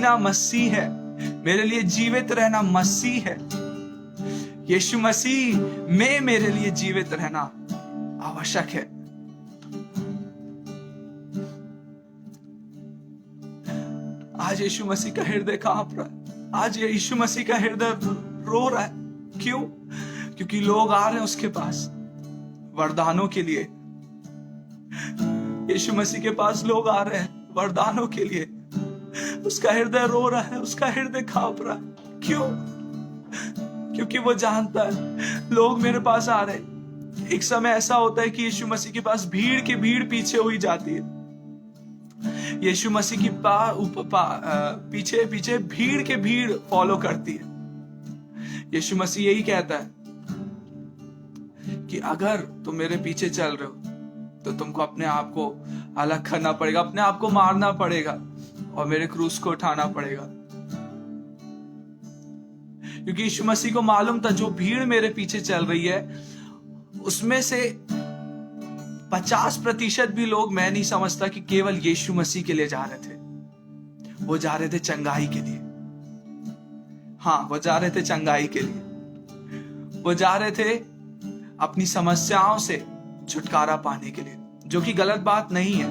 जीना मसीह है, मेरे लिए जीवित रहना मसीह है। यीशु मसीह में मेरे लिए जीवित रहना आवश्यक है। आज यीशु मसीह का हृदय कांप रहा है, आज यीशु मसीह का हृदय रो रहा है। क्यों? क्योंकि लोग आ रहे हैं उसके पास वरदानों के लिए। यीशु मसीह के पास लोग आ रहे हैं वरदानों के लिए। उसका हृदय रो रहा है, उसका हृदय कांप रहा है। क्यों? क्योंकि वो जानता है लोग मेरे पास आ रहे हैं। एक समय ऐसा होता है कि यीशु मसीह के पास भीड़ की भीड़ पीछे हुई जाती है। यीशु मसीह की पीछे पीछे भीड़ के भीड़ फॉलो करती है। यीशु मसीह यही कहता है कि अगर तुम मेरे पीछे चल रहे हो तो तुमको अपने आप को अलग करना पड़ेगा, अपने आप को मारना पड़ेगा और मेरे क्रूस को उठाना पड़ेगा। क्योंकि यीशु मसीह को मालूम था जो भीड़ मेरे पीछे चल रही है उसमें से 50% भी लोग, मैं नहीं समझता कि केवल यीशु मसीह के लिए जा रहे थे। वो जा रहे थे चंगाई के लिए। हाँ, वो जा रहे थे चंगाई के लिए। वो जा रहे थे अपनी समस्याओं से छुटकारा पाने के लिए, जो कि गलत बात नहीं है।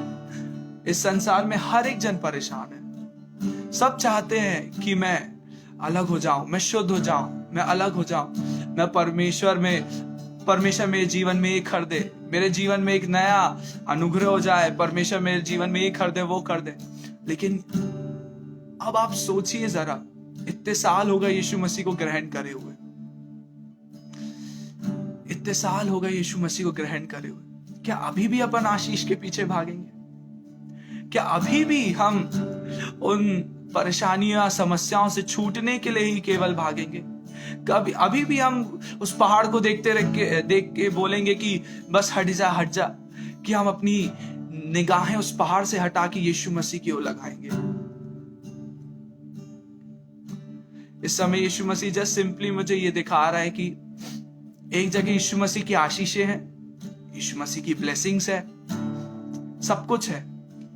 इस संसार में हर एक जन परेशान है। सब चाहते हैं कि मैं अलग हो जाऊं, मैं शुद्ध हो जाऊं, मैं अलग हो जाऊं, मैं परमेश्वर मेरे जीवन में ये कर दे, मेरे जीवन में एक नया अनुग्रह हो जाए, परमेश्वर मेरे जीवन में ये कर दे, वो कर दे। लेकिन अब आप सोचिए जरा, इतने साल हो गए यीशु मसीह को ग्रहण करे हुए, इतने साल हो गए यीशु मसीह को ग्रहण करे हुए। क्या अभी भी अपन आशीष के पीछे भागेंगे? क्या अभी भी हम उन परेशानियों, समस्याओं से छूटने के लिए ही केवल भागेंगे? कभी अभी भी हम उस पहाड़ को देख के बोलेंगे कि बस हट जा, कि हम अपनी निगाहें उस पहाड़ से हटा के यीशु मसीह की ओर लगाएंगे? इस समय यीशु मसीह जस्ट सिंपली मुझे ये दिखा रहा है कि एक जगह यीशु मसीह की आशीषें हैं, यीशु मसीह की ब्लेसिंग्स है, सब कुछ है,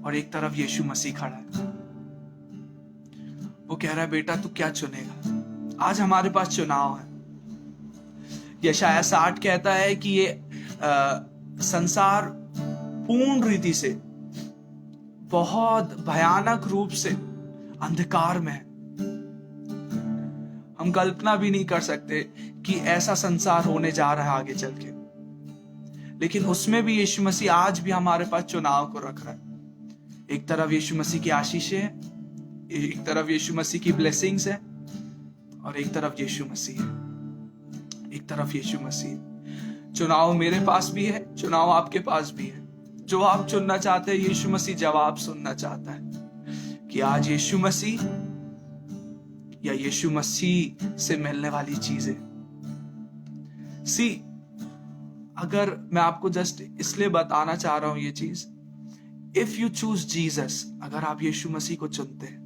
और एक तरफ यीशु मसीह खड़ा है। वो कह रहा है, बेटा तू क्या चुनेगा? आज हमारे पास चुनाव है। यशायाह 60 कहता है कि ये संसार पूर्ण रीति से, बहुत भयानक रूप से अंधकार में है। हम कल्पना भी नहीं कर सकते कि ऐसा संसार होने जा रहा है आगे चल के। लेकिन उसमें भी यीशु मसीह आज भी हमारे पास चुनाव को रख रहा है। एक तरफ यीशु मसीह की आशीषें हैं, एक तरफ यीशु मसीह की ब्लेसिंग्स है, और एक तरफ यीशु मसीह है, एक तरफ यीशु मसीह। चुनाव मेरे पास भी है, चुनाव आपके पास भी है। जो आप चुनना चाहते हैं, यीशु मसीह जवाब सुनना चाहता है कि आज यीशु मसीह या यीशु मसीह से मिलने वाली चीजें। अगर मैं आपको जस्ट इसलिए बताना चाह रहा हूं ये चीज, इफ यू चूज जीसस, अगर आप यीशु मसीह को चुनते हैं,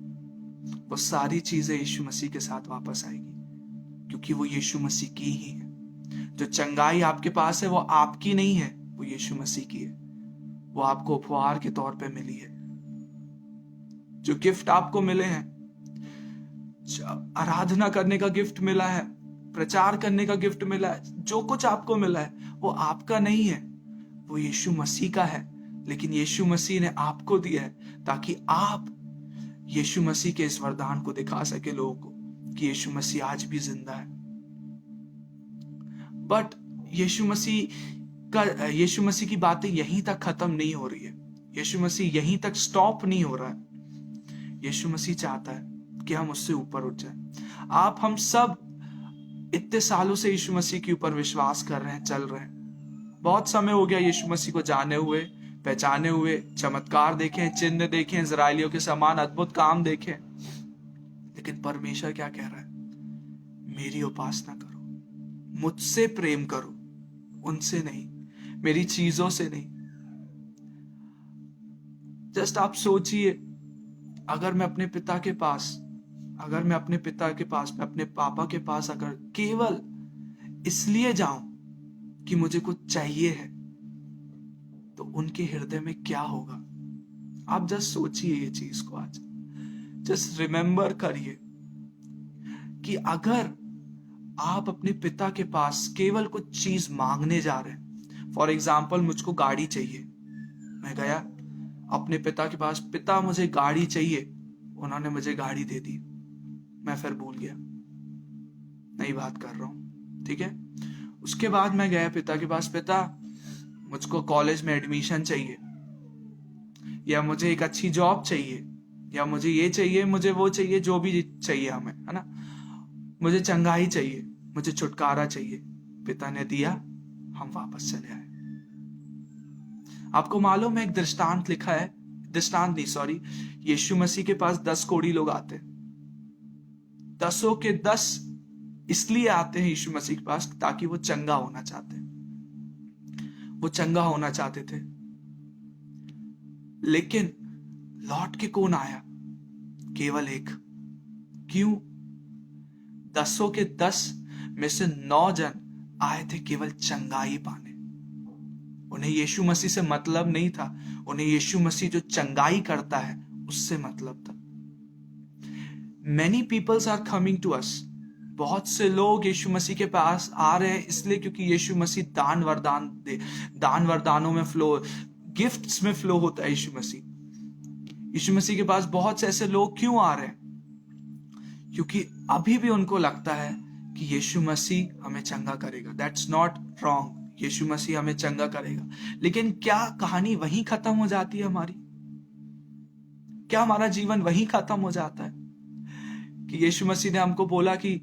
वो सारी चीजें यीशु मसीह के साथ वापस आएगी, क्योंकि वो यीशु मसीह की ही है। जो चंगाई आपके पास है वो आपकी नहीं है, वो यीशु मसीह की है। वो आपको उपहार के तौर पे मिली है। जो गिफ्ट आपको मिले हैं, आराधना करने का गिफ्ट मिला है, प्रचार करने का गिफ्ट मिला है, जो कुछ आपको मिला है वो आपका नहीं है, वो यीशु मसीह का है। लेकिन यीशु मसीह ने आपको दिया है ताकि आप यीशु मसीह के इस वरदान को दिखा सके लोगों को कि यीशु मसीह आज भी जिंदा है। बट यीशु मसीह की बातें यहीं तक खत्म नहीं हो रही है। यीशु मसीह यहीं तक स्टॉप नहीं हो रहा है। यीशु मसीह चाहता है कि हम उससे ऊपर उठ जाए। हम सब इतने सालों से यीशु मसीह के ऊपर विश्वास कर रहे हैं, चल रहे हैं। बहुत समय हो गया यीशु मसीह को जाने हुए, पहचाने हुए, चमत्कार देखे, चिन्ह देखे, इजराइलियों के समान अद्भुत काम देखे। लेकिन परमेश्वर क्या कह रहा है? मेरी उपासना करो, मुझसे प्रेम करो, उनसे नहीं, मेरी चीजों से नहीं। जस्ट आप सोचिए, अगर मैं अपने पिता के पास, मैं अपने पापा के पास अगर केवल इसलिए जाऊं कि मुझे कुछ चाहिए है, तो उनके हृदय में क्या होगा? आप जस्ट सोचिए ये चीज को। आज जस्ट रिमेंबर करिए कि अगर आप अपने पिता के पास केवल कुछ चीज मांगने जा रहे हैं, फॉर एग्जाम्पल मुझको गाड़ी चाहिए, मैं गया अपने पिता के पास, पिता मुझे गाड़ी चाहिए, उन्होंने मुझे गाड़ी दे दी, मैं फिर भूल गया, नई बात कर रहा हूं, ठीक है। उसके बाद मैं गया पिता के पास, पिता मुझको कॉलेज में एडमिशन चाहिए, या मुझे एक अच्छी जॉब चाहिए, या मुझे ये चाहिए, मुझे वो चाहिए, जो भी चाहिए हमें, है ना, मुझे चंगाई चाहिए, मुझे छुटकारा चाहिए। पिता ने दिया, हम वापस चले आए। आपको मालूम है एक दृष्टांत लिखा है, दृष्टांत नहीं सॉरी, यीशु मसीह के पास 10 कोढ़ी लोग आते हैं, 10 के 10 इसलिए आते हैं यीशु मसीह के पास ताकि वो चंगा होना चाहते हैं, वो चंगा होना चाहते थे। लेकिन लौट के कौन आया? केवल एक। क्यों? 10 के 10 में से 9 जन आए थे केवल चंगाई पाने। उन्हें यीशु मसीह से मतलब नहीं था, उन्हें यीशु मसीह जो चंगाई करता है उससे मतलब था। Many peoples are coming to us. बहुत से लोग यीशु मसीह के पास आ रहे हैं इसलिए क्योंकि यीशु मसीह दान वरदानों में फ्लो, गिफ्ट्स में फ्लो होता है यीशु मसीह। यीशु मसीह के पास बहुत से ऐसे लोग क्यों आ रहे हैं? क्योंकि अभी भी उनको लगता है कि यीशु मसीह हमें चंगा करेगा। दैट्स नॉट रॉन्ग, यीशु मसीह हमें चंगा करेगा। लेकिन क्या कहानी वहीं खत्म हो जाती है हमारी? क्या हमारा जीवन वहीं खत्म हो जाता है कि यीशु मसीह ने हमको बोला कि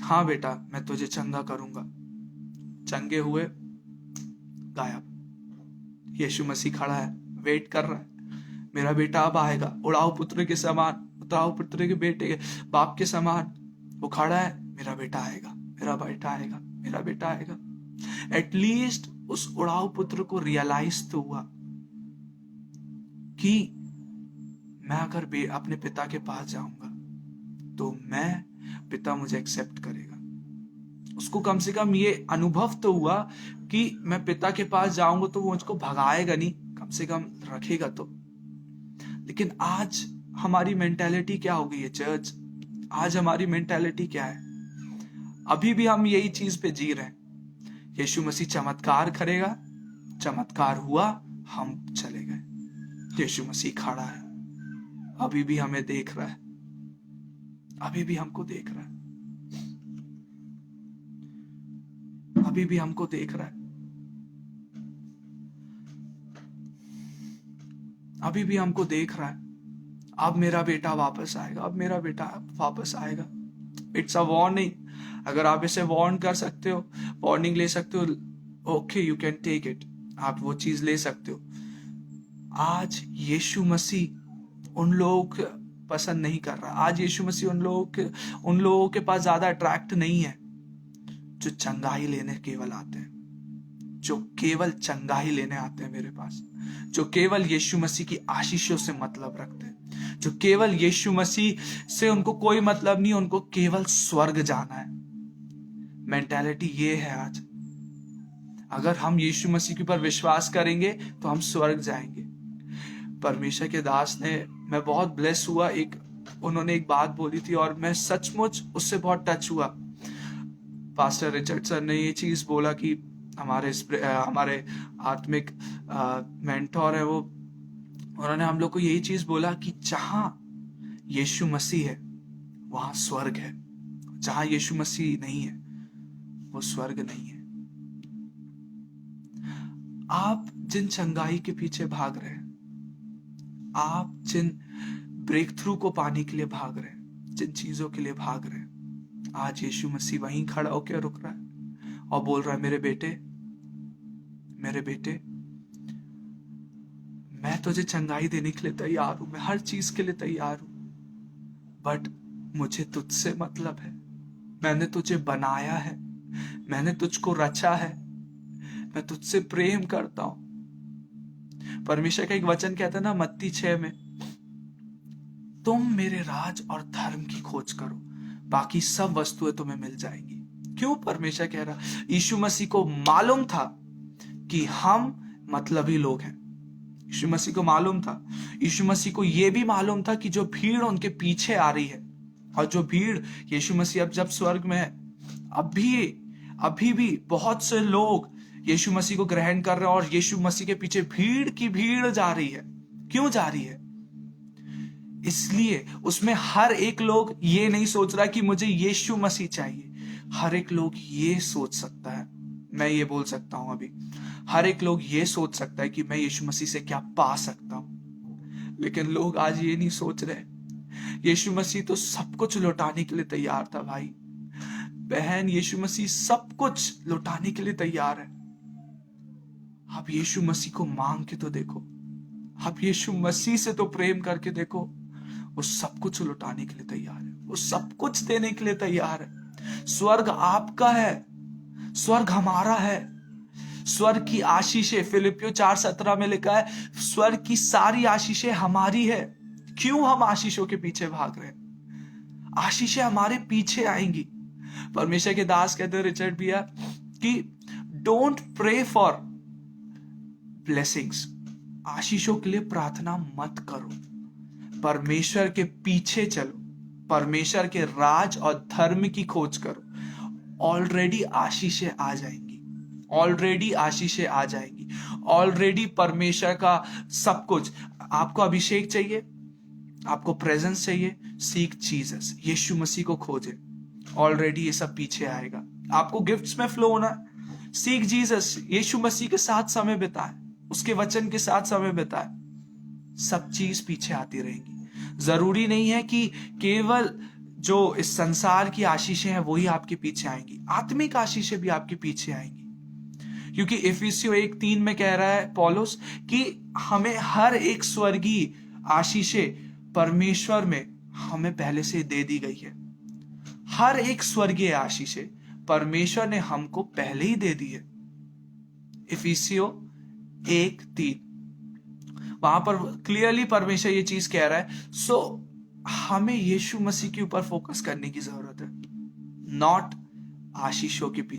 हाँ बेटा मैं तुझे चंगा करूंगा, चंगे हुए, गायब। यीशु मसीह खड़ा है, वेट कर रहा है, मेरा बेटा अब आएगा, उड़ाऊ पुत्र के समान, उड़ाऊ पुत्र के बेटे बाप के समान वो खड़ा है, मेरा बेटा आएगा, मेरा बेटा आएगा, मेरा बेटा आएगा। एटलीस्ट उस उड़ाऊ पुत्र को रियलाइज तो हुआ कि मैं अगर अपने पिता के पास जाऊंगा तो पिता मुझे एक्सेप्ट करेगा। उसको कम से कम ये अनुभव तो हुआ कि मैं पिता के पास जाऊंगा तो वो मुझको भगाएगा नहीं, कम से कम रखेगा तो। लेकिन आज हमारी मेंटालिटी क्या हो गई है चर्च? आज हमारी मेंटालिटी क्या है? अभी भी हम यही चीज पे जी रहे हैं। यीशु मसीह चमत्कार करेगा, चमत्कार हुआ, हम चले गए। यीशु मसीह खड़ा है, अभी भी हमें देख रहा है, अभी भी हमको देख रहा है, अभी भी हमको देख रहा है, अभी भी हमको देख रहा है। अब मेरा बेटा वापस आएगा, अब मेरा बेटा वापस आएगा। It's a warning. अगर आप इसे वार्न कर सकते हो, वार्निंग ले सकते हो, okay you can take it, आप वो चीज ले सकते हो। आज यीशु मसीह उन लोगों को पसंद नहीं कर रहा। आज यीशु मसीह उन लोगों के पास ज्यादा अट्रैक्ट नहीं है जो चंगाई लेने केवल आते हैं, जो केवल चंगाई लेने आते हैं मेरे पास, जो केवल यीशु मसीह की आशीषों से मतलब रखते हैं, जो केवल यीशु मसीह से उनको कोई मतलब नहीं, उनको केवल स्वर्ग जाना है। मेंटालिटी ये है आज। अगर हम यीशु मसीह के ऊपर विश्वास करेंगे तो हम स्वर्ग जाएंगे। परमेश्वर के दास ने, मैं बहुत ब्लेस हुआ, उन्होंने एक बात बोली थी और मैं सचमुच उससे बहुत टच हुआ। पास्टर रिचर्डसन ने ये चीज बोला कि हमारे आत्मिक मेंटोर है वो, उन्होंने हम लोग को यही चीज बोला कि जहां यीशु मसीह है वहां स्वर्ग है, जहां यीशु मसीह नहीं है वो स्वर्ग नहीं है। आप जिन चंगाई के पीछे भाग रहे हैं, आप जिन ब्रेक थ्रू को पाने के लिए भाग रहे हैं, जिन चीजों के लिए भाग रहे हैं, आज यीशु मसीह वहीं खड़ा होकर रुक रहा है और बोल रहा है, मेरे बेटे मैं तुझे चंगाई देने के लिए तैयार हूं, मैं हर चीज के लिए तैयार हूं, बट मुझे तुझसे मतलब है। मैंने तुझे बनाया है, मैंने तुझको रचा है, मैं तुझसे प्रेम करता हूं। परमेश्वर का एक वचन कहता है ना मत्ती 6 में, तुम मेरे राज और धर्म की खोज करो, बाकी सब वस्तुएं तुम्हें मिल जाएंगी। क्यों परमेश्वर कह रहा? यीशु मसीह को मालूम था कि हम मतलबी लोग हैं, यीशु मसीह को मालूम था, यीशु मसीह को यह भी मालूम था कि जो भीड़ उनके पीछे आ रही है, और जो भीड़, यीशु मसीह अब जब स्वर्ग में है, अभी भी बहुत से लोग यीशु मसीह को ग्रहण कर रहे हैं, और यीशु मसीह के पीछे भीड़ की भीड़ जा रही है। क्यों जा रही है? इसलिए उसमें हर एक लोग ये नहीं सोच रहा कि मुझे यीशु मसीह चाहिए। हर एक लोग ये सोच सकता है, मैं ये बोल सकता हूं अभी, हर एक लोग ये सोच सकता है कि मैं यीशु मसीह से क्या पा सकता हूं। लेकिन लोग आज ये नहीं सोच रहे। यीशु मसीह तो सब कुछ लौटाने के लिए तैयार था भाई बहन, यीशु मसीह सब कुछ लौटाने के लिए तैयार है। आप यीशु मसीह को मांग के तो देखो, आप यीशु मसीह से तो प्रेम करके देखो, वो सब कुछ लौटाने के लिए तैयार है, वो सब कुछ देने के लिए तैयार है। स्वर्ग आपका है, स्वर्ग हमारा है। स्वर्ग की आशीषें, फिलिपियो 4:17 में लिखा है, स्वर्ग की सारी आशीषें हमारी है। क्यों हम आशीषों के पीछे भाग रहे हैं? आशीषें हमारे पीछे आएंगी। परमेश्वर के दास कहते हैं रिचर्ड भैया कि डोंट प्रे फॉर ब्लेसिंग्स, आशीषों के लिए प्रार्थना मत करो, परमेश्वर के पीछे चलो, परमेश्वर के राज और धर्म की खोज करो। ऑलरेडी आशीषें आ जाएंगी, ऑलरेडी आशीषें आ जाएंगी, ऑलरेडी परमेश्वर का सब कुछ। आपको अभिषेक चाहिए, आपको प्रेजेंस चाहिए, सीक जीसस, यीशु मसीह को खोजे, ऑलरेडी ये सब पीछे आएगा। आपको गिफ्ट्स में फ्लो होना है, सीक जीसस, यीशु मसीह के साथ समय बिताए, उसके वचन के साथ समय बिताए, सब चीज पीछे आती रहेंगी। जरूरी नहीं है कि केवल जो इस संसार की आशीषें हैं वही आपके पीछे आएंगी, आत्मिक आशीषें भी आपके पीछे आएंगी। क्योंकि इफिसियों 1:3 में कह रहा है पौलुस कि हमें हर एक स्वर्गीय आशीषें परमेश्वर में हमें पहले से दे दी गई है। हर एक स्वर्गीय आशीषें परमेश्वर ने हमको पहले ही दे दी है। इफिसियों 1:3 वहां पर क्लियरली परमेश्वर ये चीज कह रहा है। सो हमें यीशु मसीह के ऊपर फोकस करने की जरूरत है, नॉट आशीषों के पीछे।